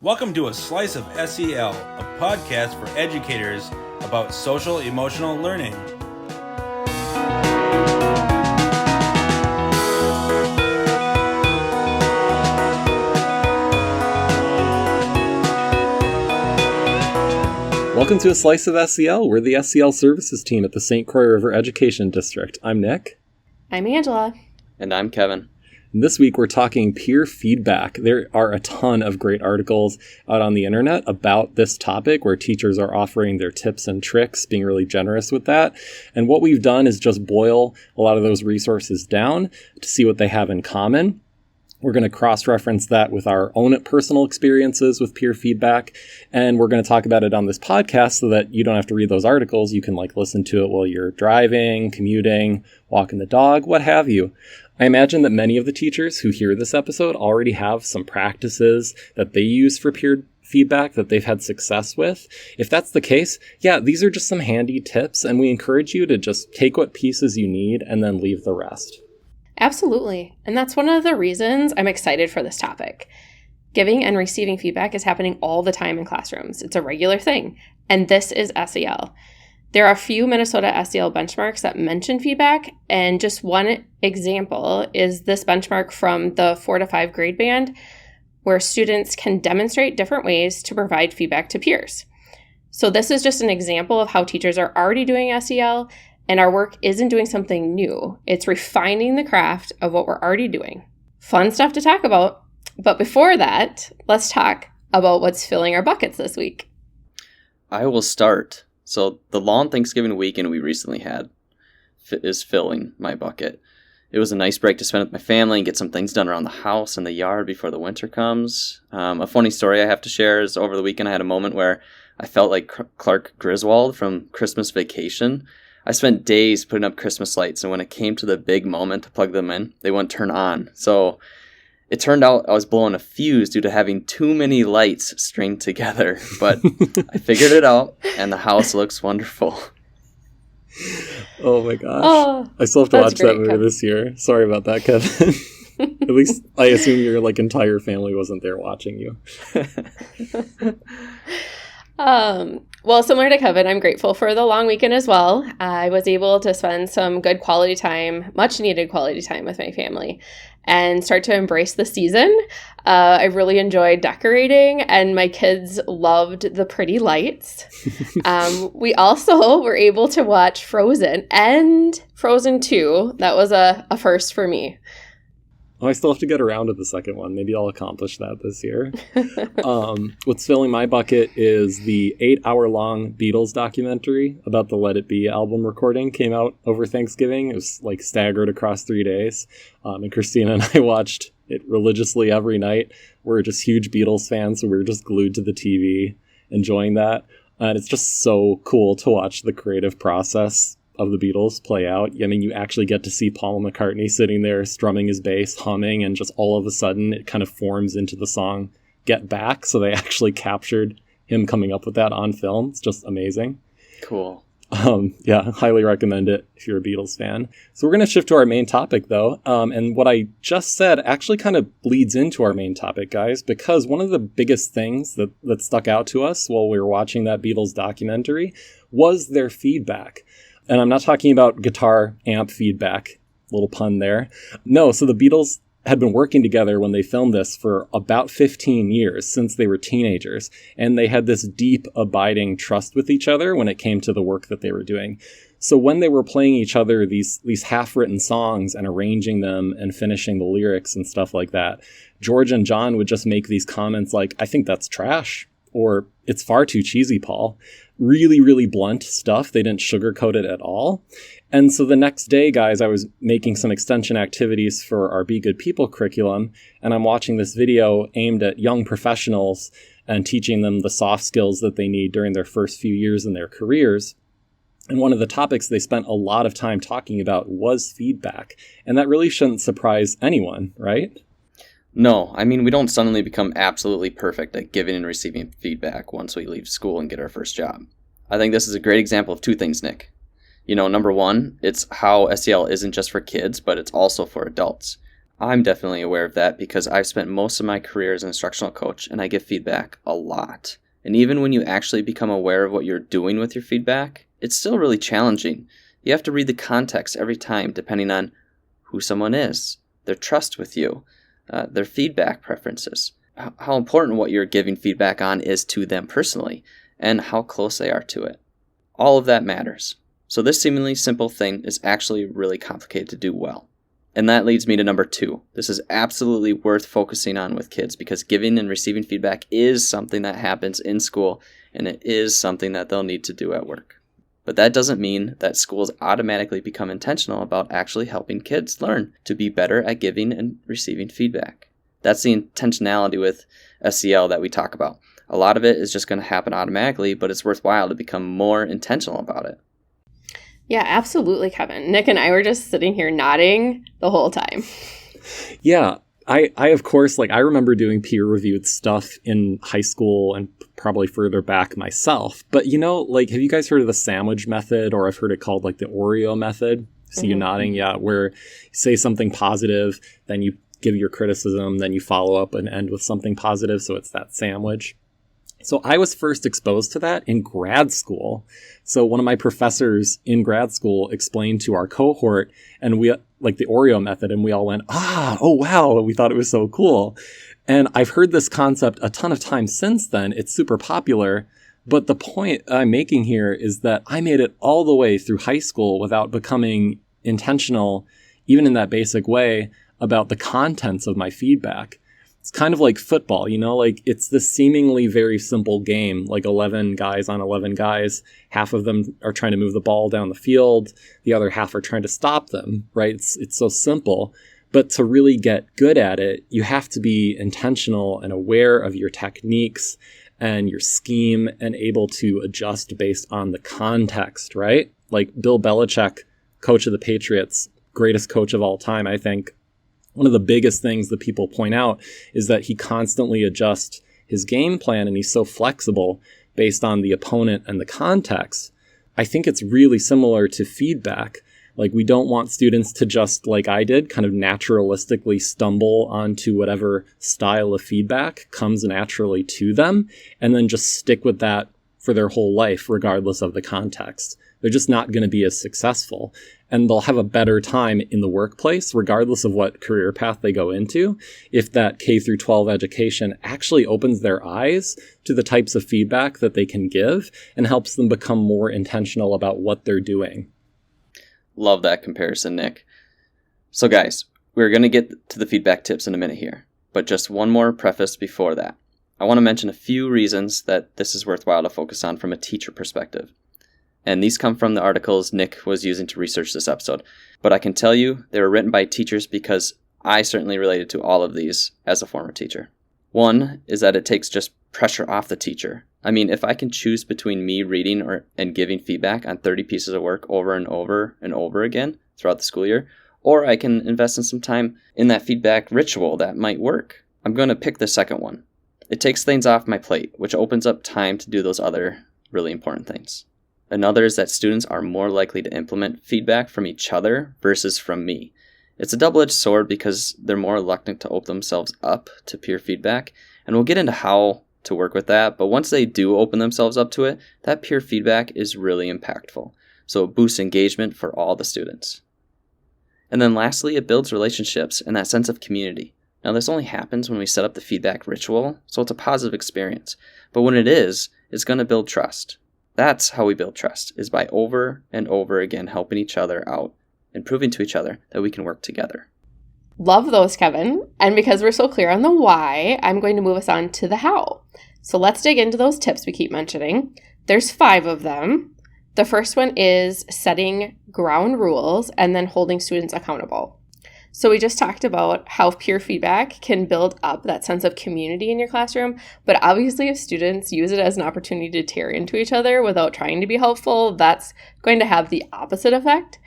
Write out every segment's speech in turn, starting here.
Welcome to A Slice of SEL, a podcast for educators about social emotional learning. Welcome to A Slice of SEL. We're the SEL services team at the St. Croix River Education District. I'm Nick. I'm Angela. And I'm Kevin. And this week we're talking peer feedback. There are a ton of great articles out on the internet about this topic where teachers are offering their tips and tricks, being really generous with that. And what we've done is just boil a lot of those resources down to see what they have in common. We're going to cross-reference that with our own personal experiences with peer feedback, and we're going to talk about it on this podcast so that you don't have to read those articles. You can listen to it while you're driving, commuting, walking the dog, what have you. I imagine that many of the teachers who hear this episode already have some practices that they use for peer feedback that they've had success with. If that's the case, these are just some handy tips, and we encourage you to just take what pieces you need and then leave the rest. Absolutely. And that's one of the reasons I'm excited for this topic. Giving and receiving feedback is happening all the time in classrooms. It's a regular thing. And this is SEL. There are a few Minnesota SEL benchmarks that mention feedback. And just one example is this benchmark from the 4 to 5 grade band, where students can demonstrate different ways to provide feedback to peers. So this is just an example of how teachers are already doing SEL. And our work isn't doing something new. It's refining the craft of what we're already doing. Fun stuff to talk about. But before that, let's talk about what's filling our buckets this week. I will start. So the long Thanksgiving weekend we recently had is filling my bucket. It was a nice break to spend with my family and get some things done around the house and the yard before the winter comes. A funny story I have to share is over the weekend I had a moment where I felt like Clark Griswold from Christmas Vacation. I spent days putting up Christmas lights, and when it came to the big moment to plug them in, they wouldn't turn on. So it turned out I was blowing a fuse due to having too many lights stringed together. But I figured it out, and the house looks wonderful. Oh my gosh. I still have to watch that movie this year. Sorry about that, Kevin. At least I assume your entire family wasn't there watching you. Well, similar to Kevin, I'm grateful for the long weekend as well. I was able to spend some good quality time, much needed quality time with my family and start to embrace the season. I really enjoyed decorating, and my kids loved the pretty lights. We also were able to watch Frozen and Frozen 2. That was a first for me. Oh, I still have to get around to the second one. Maybe I'll accomplish that this year. What's filling my bucket is the 8-hour-long Beatles documentary about the Let It Be album recording. Came out over Thanksgiving. It was staggered across 3 days. And Christina and I watched it religiously every night. We're just huge Beatles fans, so we were just glued to the TV, enjoying that. And it's just so cool to watch the creative process of the Beatles play out. I mean, you actually get to see Paul McCartney sitting there strumming his bass, humming, and just all of a sudden it kind of forms into the song Get Back. So they actually captured him coming up with that on film. It's just amazing. Cool. Highly recommend it if you're a Beatles fan. So we're going to shift to our main topic, though. And what I just said actually kind of bleeds into our main topic, guys, because one of the biggest things that stuck out to us while we were watching that Beatles documentary was their feedback. And I'm not talking about guitar amp feedback, little pun there. No, so the Beatles had been working together when they filmed this for about 15 years, since they were teenagers. And they had this deep, abiding trust with each other when it came to the work that they were doing. So when they were playing each other these half-written songs and arranging them and finishing the lyrics and stuff like that, George and John would just make these comments like, "I think that's trash," or "It's far too cheesy, Paul." Really, really blunt stuff. They didn't sugarcoat it at all. And so the next day, guys, I was making some extension activities for our Be Good People curriculum, and I'm watching this video aimed at young professionals and teaching them the soft skills that they need during their first few years in their careers. And one of the topics they spent a lot of time talking about was feedback. And that really shouldn't surprise anyone, right? No, I mean, we don't suddenly become absolutely perfect at giving and receiving feedback once we leave school and get our first job. I think this is a great example of two things, Nick. Number one, it's how SEL isn't just for kids, but it's also for adults. I'm definitely aware of that because I've spent most of my career as an instructional coach and I give feedback a lot. And even when you actually become aware of what you're doing with your feedback, it's still really challenging. You have to read the context every time depending on who someone is, their trust with you, their feedback preferences, how important what you're giving feedback on is to them personally, and how close they are to it. All of that matters. So this seemingly simple thing is actually really complicated to do well. And that leads me to number 2. This is absolutely worth focusing on with kids because giving and receiving feedback is something that happens in school and it is something that they'll need to do at work. But that doesn't mean that schools automatically become intentional about actually helping kids learn to be better at giving and receiving feedback. That's the intentionality with SEL that we talk about. A lot of it is just going to happen automatically, but it's worthwhile to become more intentional about it. Yeah, absolutely, Kevin. Nick and I were just sitting here nodding the whole time. Yeah, I of course, I remember doing peer-reviewed stuff in high school and probably further back myself. But, have you guys heard of the sandwich method, or I've heard it called, the Oreo method? See you nodding, yeah, where you say something positive, then you give your criticism, then you follow up and end with something positive, so it's that sandwich. So I was first exposed to that in grad school. So one of my professors in grad school explained to our cohort, and we the Oreo method, and we all went, oh wow, we thought it was so cool. And I've heard this concept a ton of times since then. It's super popular. But the point I'm making here is that I made it all the way through high school without becoming intentional, even in that basic way, about the contents of my feedback. It's kind of like football, it's this seemingly very simple game, 11 guys on 11 guys. Half of them are trying to move the ball down the field. The other half are trying to stop them, right? It's so simple. But to really get good at it, you have to be intentional and aware of your techniques and your scheme and able to adjust based on the context, right? Like Bill Belichick, coach of the Patriots, greatest coach of all time, I think. One of the biggest things that people point out is that he constantly adjusts his game plan and he's so flexible based on the opponent and the context. I think it's really similar to feedback. We don't want students to just, like I did, kind of naturalistically stumble onto whatever style of feedback comes naturally to them and then just stick with that for their whole life, regardless of the context. They're just not going to be as successful. And they'll have a better time in the workplace, regardless of what career path they go into, if that K through 12 education actually opens their eyes to the types of feedback that they can give and helps them become more intentional about what they're doing. Love that comparison, Nick. So guys, we're going to get to the feedback tips in a minute here, but just one more preface before that. I want to mention a few reasons that this is worthwhile to focus on from a teacher perspective. And these come from the articles Nick was using to research this episode. But I can tell you they were written by teachers because I certainly related to all of these as a former teacher. One is that it takes just pressure off the teacher. I mean, if I can choose between me reading and giving feedback on 30 pieces of work over and over and over again throughout the school year, or I can invest in some time in that feedback ritual that might work, I'm going to pick the second one. It takes things off my plate, which opens up time to do those other really important things. Another is that students are more likely to implement feedback from each other versus from me. It's a double-edged sword because they're more reluctant to open themselves up to peer feedback, and we'll get into how to work with that, but once they do open themselves up to it, that peer feedback is really impactful. So it boosts engagement for all the students. And then lastly, it builds relationships and that sense of community. Now this only happens when we set up the feedback ritual, so it's a positive experience. But when it is, it's going to build trust. That's how we build trust, is by over and over again helping each other out and proving to each other that we can work together. Love those, Kevin. And because we're so clear on the why, I'm going to move us on to the how. So let's dig into those tips we keep mentioning. There's 5 of them. The first one is setting ground rules and then holding students accountable. So we just talked about how peer feedback can build up that sense of community in your classroom, but obviously if students use it as an opportunity to tear into each other without trying to be helpful, that's going to have the opposite effect.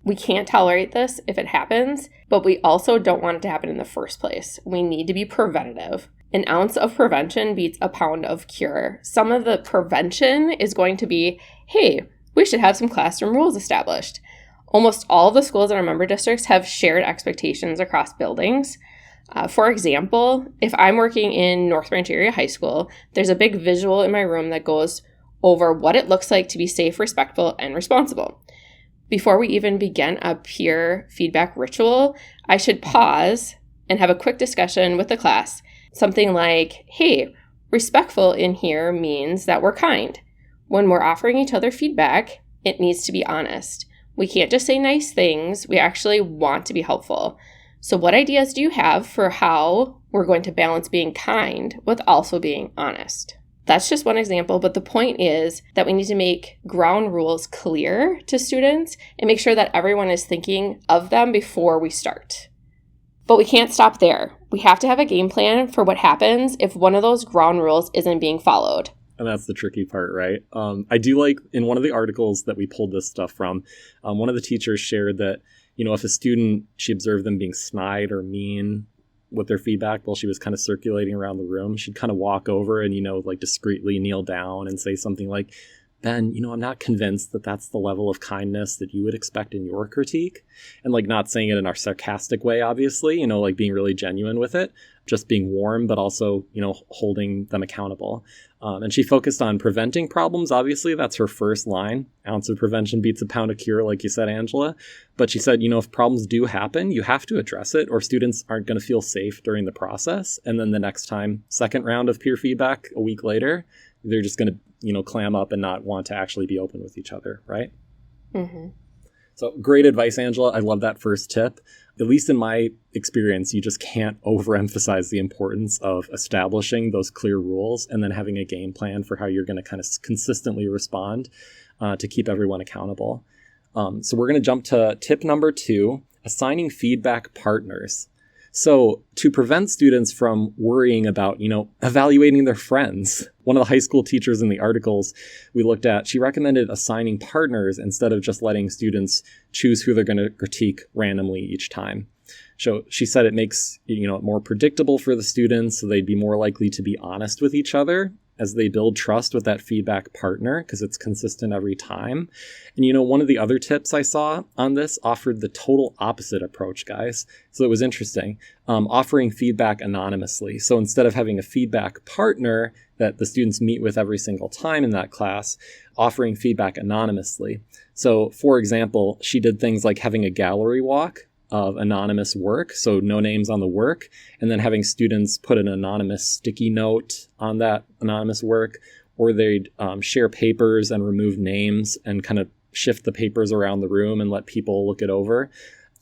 We can't tolerate this if it happens, but we also don't want it to happen in the first place. We need to be preventative. An ounce of prevention beats a pound of cure. Some of the prevention is going to be, hey, we should have some classroom rules established. Almost all of the schools in our member districts have shared expectations across buildings. For example, if I'm working in North Branch Area High School, there's a big visual in my room that goes over what it looks like to be safe, respectful, and responsible. Before we even begin a peer feedback ritual, I should pause and have a quick discussion with the class. Something like, hey, respectful in here means that we're kind. When we're offering each other feedback, it needs to be honest. We can't just say nice things. We actually want to be helpful. So what ideas do you have for how we're going to balance being kind with also being honest? That's just one example, but the point is that we need to make ground rules clear to students and make sure that everyone is thinking of them before we start. But we can't stop there. We have to have a game plan for what happens if one of those ground rules isn't being followed. And that's the tricky part, right? I do like, in one of the articles that we pulled this stuff from, one of the teachers shared that, if a student, she observed them being snide or mean with their feedback while she was kind of circulating around the room, she'd kind of walk over and, discreetly kneel down and say something like, Ben, I'm not convinced that that's the level of kindness that you would expect in your critique. And not saying it in our sarcastic way, obviously, being really genuine with it, just being warm, but also, holding them accountable. And she focused on preventing problems. Obviously, that's her first line. Ounce of prevention beats a pound of cure, like you said, Angela. But she said, if problems do happen, you have to address it or students aren't going to feel safe during the process. And then the next time, second round of peer feedback a week later, they're just going to, clam up and not want to actually be open with each other, right? Mm-hmm. So great advice, Angela. I love that first tip. At least in my experience, you just can't overemphasize the importance of establishing those clear rules and then having a game plan for how you're going to kind of consistently respond to keep everyone accountable. So we're going to jump to tip number 2, assigning feedback partners. So to prevent students from worrying about, evaluating their friends, one of the high school teachers in the articles we looked at, she recommended assigning partners instead of just letting students choose who they're going to critique randomly each time. So she said it makes, it more predictable for the students, so they'd be more likely to be honest with each other as they build trust with that feedback partner because it's consistent every time. And one of the other tips I saw on this offered the total opposite approach, guys. So it was interesting, offering feedback anonymously. So instead of having a feedback partner that the students meet with every single time in that class, offering feedback anonymously. So for example, she did things like having a gallery walk of anonymous work, so no names on the work, and then having students put an anonymous sticky note on that anonymous work, or they'd share papers and remove names and kind of shift the papers around the room and let people look it over.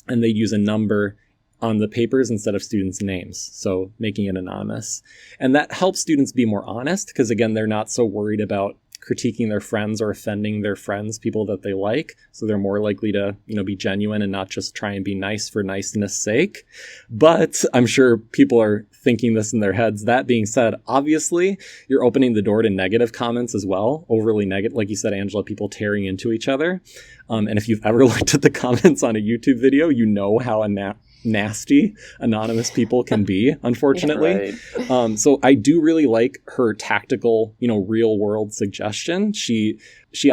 And they'd use a number on the papers instead of students' names, so making it anonymous. And that helps students be more honest because, again, they're not so worried about critiquing their friends or offending their friends, people that they like. So they're more likely to, be genuine and not just try and be nice for niceness sake. But I'm sure people are thinking this in their heads. That being said, obviously, you're opening the door to negative comments as well. Overly negative, like you said, Angela, people tearing into each other. And if you've ever looked at the comments on a YouTube video, you know how nasty anonymous people can be, unfortunately. Yeah, right. So I do really like her tactical, real world suggestion. She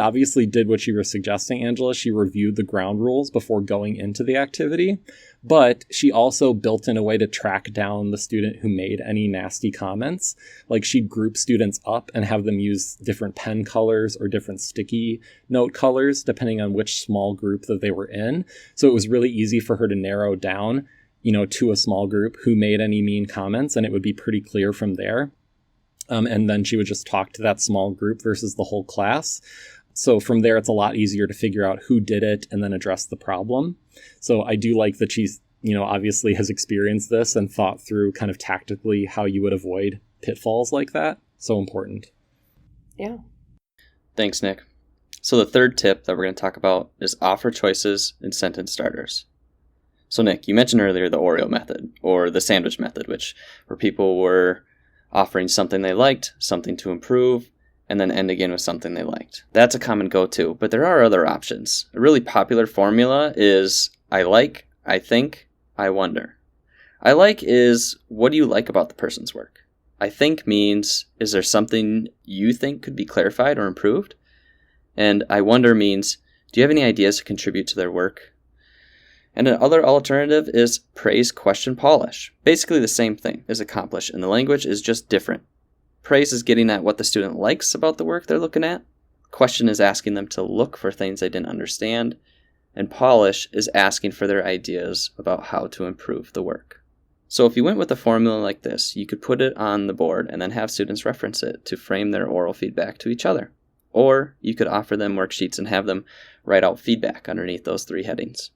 obviously did what you were suggesting, Angela. She reviewed the ground rules before going into the activity, but she also built in a way to track down the student who made any nasty comments. Like she'd group students up and have them use different pen colors or different sticky note colors, depending on which small group that they were in. So it was really easy for her to narrow down, to a small group who made any mean comments, and it would be pretty clear from there. And then she would just talk to that small group versus the whole class. So from there, it's a lot easier to figure out who did it and then address the problem. So I do like that she's, obviously has experienced this and thought through kind of tactically how you would avoid pitfalls like that. So important. Yeah. Thanks, Nick. So the third tip that we're going to talk about is offer choices in sentence starters. So Nick, you mentioned earlier the Oreo method or the sandwich method, where people were offering something they liked, something to improve, and then end again with something they liked. That's a common go-to, but there are other options. A really popular formula is I like, I think, I wonder. I like is, what do you like about the person's work? I think means, is there something you think could be clarified or improved? And I wonder means, Do you have any ideas to contribute to their work? And another alternative is praise, question, polish. Basically the same thing is accomplished, and the language is just different. Praise is getting at what the student likes about the work they're looking at. Question is asking them to look for things they didn't understand. And polish is asking for their ideas about how to improve the work. So if you went with a formula like this, you could put it on the board and then have students reference it to frame their oral feedback to each other. Or you could offer them worksheets and have them write out feedback underneath those 3 headings.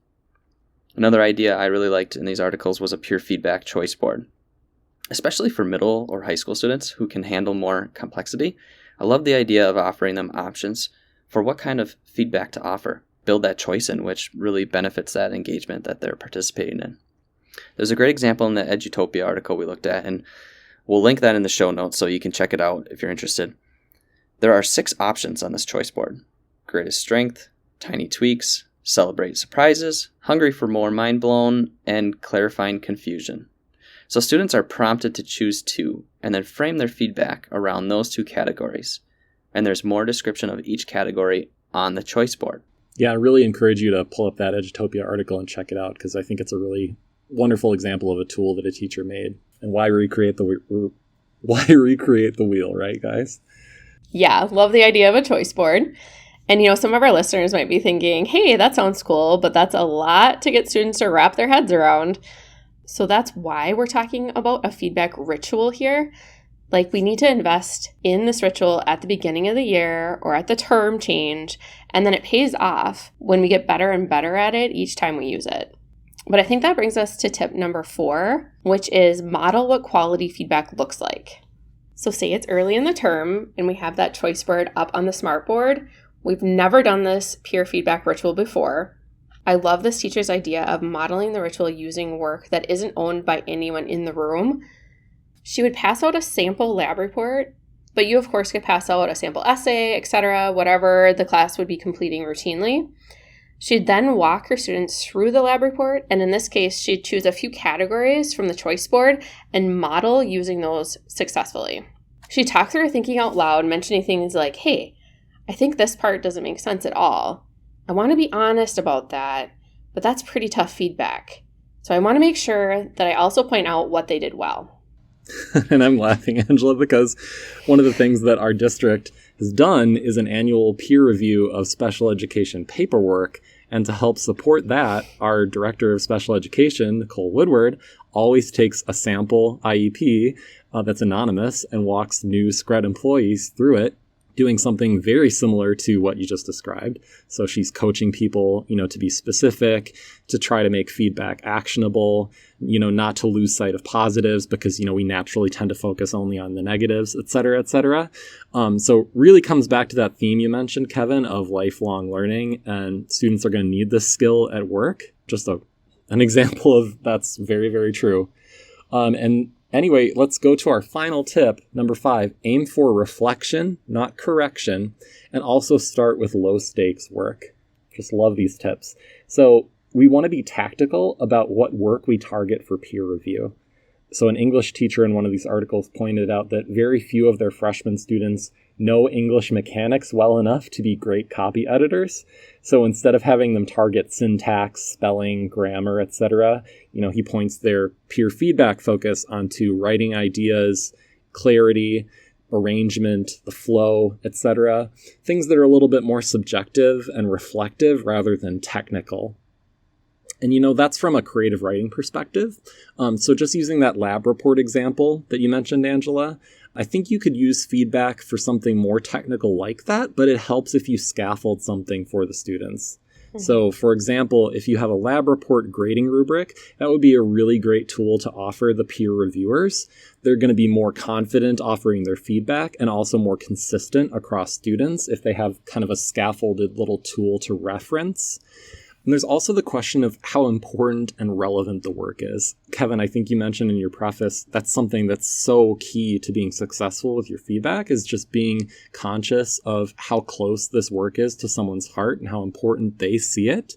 Another idea I really liked in these articles was a peer feedback choice board. Especially for middle or high school students who can handle more complexity, I love the idea of offering them options for what kind of feedback to offer. Build that choice in, which really benefits that engagement that they're participating in. There's a great example in the Edutopia article we looked at, and we'll link that in the show notes so you can check it out if you're interested. There are 6 options on this choice board: greatest strength, tiny tweaks, celebrate surprises, hungry for more mind blown, and clarifying confusion. So students are prompted to choose 2 and then frame their feedback around those 2 categories. And there's more description of each category on the choice board. Yeah, I really encourage you to pull up that Edutopia article and check it out, because I think it's a really wonderful example of a tool that a teacher made. And why recreate the wheel, right, guys? Yeah, love the idea of a choice board. And, some of our listeners might be thinking, hey, that sounds cool, but that's a lot to get students to wrap their heads around. So that's why we're talking about a feedback ritual here. Like, we need to invest in this ritual at the beginning of the year or at the term change, and then it pays off when we get better and better at it each time we use it. But I think that brings us to tip number 4, which is model what quality feedback looks like. So say it's early in the term and we have that choice board up on the smartboard. We've never done this peer feedback ritual before. I love this teacher's idea of modeling the ritual using work that isn't owned by anyone in the room. She would pass out a sample lab report, but you of course could pass out a sample essay, etc., whatever the class would be completing routinely. She'd then walk her students through the lab report, and in this case, she'd choose a few categories from the choice board and model using those successfully. She'd talk through her thinking out loud, mentioning things like, hey, I think this part doesn't make sense at all. I want to be honest about that, but that's pretty tough feedback. So I want to make sure that I also point out what they did well. And I'm laughing, Angela, because one of the things that our district has done is an annual peer review of special education paperwork. And to help support that, our director of special education, Nicole Woodward, always takes a sample IEP that's anonymous and walks new SCRED employees through it, doing something very similar to what you just described. So she's coaching people, to be specific, to try to make feedback actionable, not to lose sight of positives because, we naturally tend to focus only on the negatives, et cetera, et cetera. So really comes back to that theme you mentioned, Kevin, of lifelong learning, and students are going to need this skill at work. Just an example of that's very, very true. Anyway, let's go to our final tip, number 5. Aim for reflection, not correction, and also start with low-stakes work. Just love these tips. So we want to be tactical about what work we target for peer review. So an English teacher in one of these articles pointed out that very few of their freshman students know English mechanics well enough to be great copy editors. So instead of having them target syntax, spelling, grammar, etc., he points their peer feedback focus onto writing ideas, clarity, arrangement, the flow, etc. Things that are a little bit more subjective and reflective rather than technical. And that's from a creative writing perspective. So just using that lab report example that you mentioned, Angela, I think you could use feedback for something more technical like that, but it helps if you scaffold something for the students. Mm-hmm. So for example, if you have a lab report grading rubric, that would be a really great tool to offer the peer reviewers. They're going to be more confident offering their feedback and also more consistent across students if they have kind of a scaffolded little tool to reference. And there's also the question of how important and relevant the work is. Kevin, I think you mentioned in your preface, that's something that's so key to being successful with your feedback, is just being conscious of how close this work is to someone's heart and how important they see it,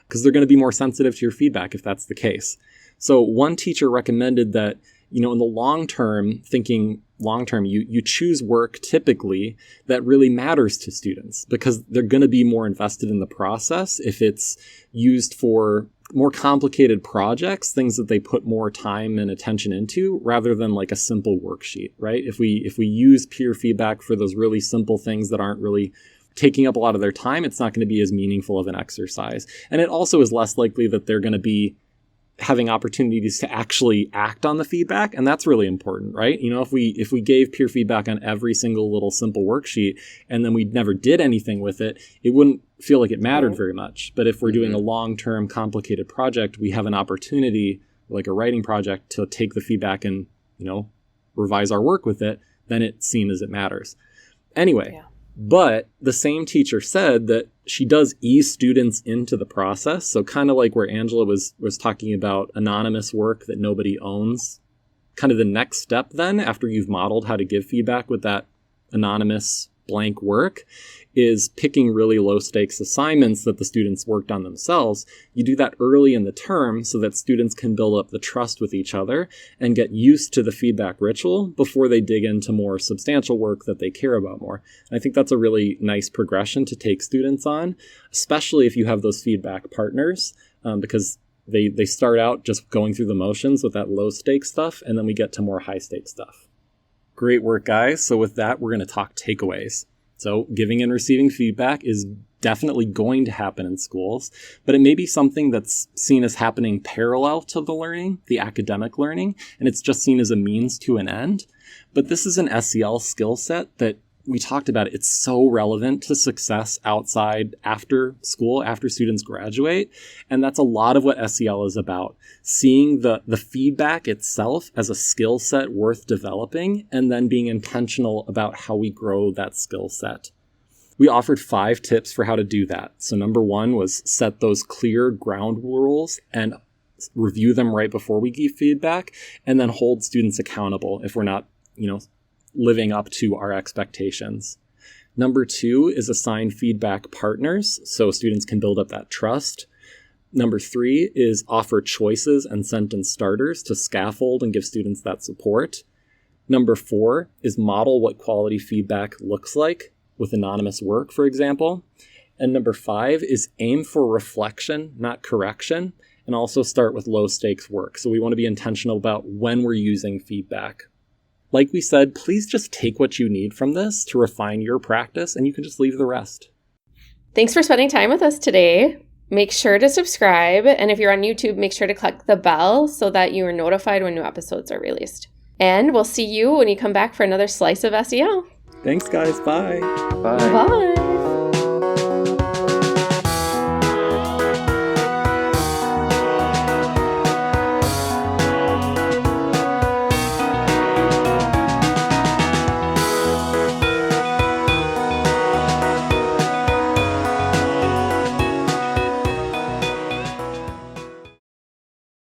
because they're going to be more sensitive to your feedback if that's the case. So one teacher recommended that, in the long term, thinking, long term, you choose work typically that really matters to students because they're going to be more invested in the process if it's used for more complicated projects, things that they put more time and attention into rather than like a simple worksheet, right? If we use peer feedback for those really simple things that aren't really taking up a lot of their time, it's not going to be as meaningful of an exercise. And it also is less likely that they're going to be having opportunities to actually act on the feedback. And that's really important, right? You know, if we gave peer feedback on every single little simple worksheet and then we never did anything with it, it wouldn't feel like it mattered very much. But if we're doing a long-term complicated project, we have an opportunity, like a writing project, to take the feedback and, you know, revise our work with it, then it's seen as it matters. Anyway, but the same teacher said that she does ease students into the process. So kind of like where Angela was talking about anonymous work that nobody owns, kind of the next step then after you've modeled how to give feedback with that anonymous blank work is picking really low stakes assignments that the students worked on themselves. You do that early in the term so that students can build up the trust with each other and get used to the feedback ritual before they dig into more substantial work that they care about more. And I think that's a really nice progression to take students on, especially if you have those feedback partners, because they start out just going through the motions with that low stakes stuff, and then we get to more high stakes stuff. Great work, guys. So with that, we're going to talk takeaways. So giving and receiving feedback is definitely going to happen in schools, but it may be something that's seen as happening parallel to the learning, the academic learning, and it's just seen as a means to an end. But this is an SEL skill set that we talked about. It's so relevant to success outside after school, after students graduate. And that's a lot of what SEL is about. Seeing the feedback itself as a skill set worth developing, and then being intentional about how we grow that skill set. We offered 5 tips for how to do that. So number 1 was set those clear ground rules and review them right before we give feedback, and then hold students accountable if we're not, living up to our expectations. Number 2 is assign feedback partners so students can build up that trust. Number 3 is offer choices and sentence starters to scaffold and give students that support. Number 4 is model what quality feedback looks like with anonymous work, for example. And number 5 is aim for reflection, not correction, and also start with low stakes work. So we want to be intentional about when we're using feedback. Like we said, please just take what you need from this to refine your practice, and you can just leave the rest. Thanks for spending time with us today. Make sure to subscribe, and if you're on YouTube, make sure to click the bell so that you are notified when new episodes are released. And we'll see you when you come back for another slice of SEL. Thanks, guys. Bye. Bye. Bye.